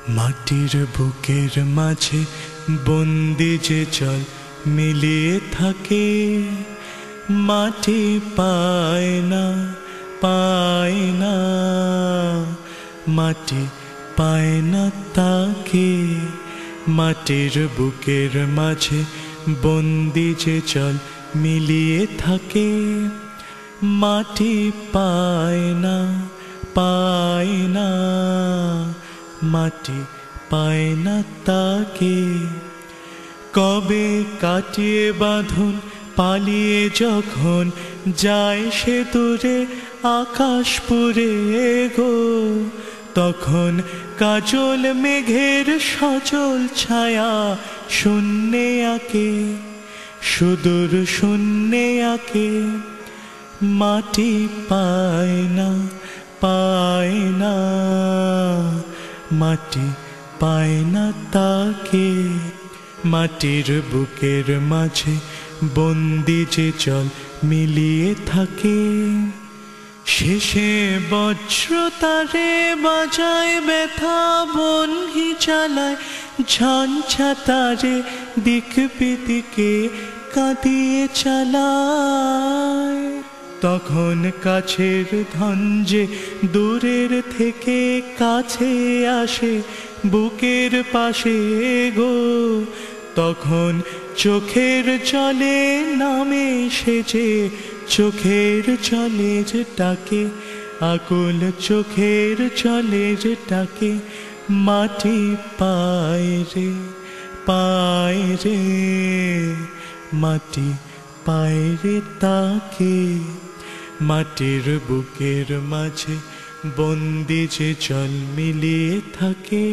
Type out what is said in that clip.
মাটির বুকের মাঝে বন্দি যে জল মিলিয়ে থাকে, মাটি পায় না, পায় না, মাটি পায় না তাকে। মাটির বুকের মাঝে বন্দি যে জল মিলিয়ে থাকে, মাটি পায় না, পায় না, মাটি পায় না তাকে। কবে কাটিয়ে বাঁধন পালিয়ে যখন যায় সে দূরে আকাশপুরে গো, তখন কাজল মেঘের সজল ছায়া শূন্যে আঁকে, সুদূর শূন্যে আঁকে। মাটি পায় না, পায় না, মাটি পায় না তাকে। মাটির বুকের মাঝে বন্দি যে জল মিলিয়ে থাকে, শেষে বজ্র তারে বাজায় ব্যথা, বহ্নি চালায় ঝঞ্ঝা তারে দিক বিদিকে কাঁদিয়ে চালায়। তখন কাছের ধন যে দূরের থেকে কাছে আসে বুকের পাশে গো, তখন চোখের জলে নামে সে যে চোখের জলে যে ডাকে, আকুল চোখের জলে যে ডাকে। মাটি পায় রে, পায় রে, মাটি পায় রে তাকে। মাটির বুকের মাঝে বন্দি যে জল মিলিয়ে থাকে।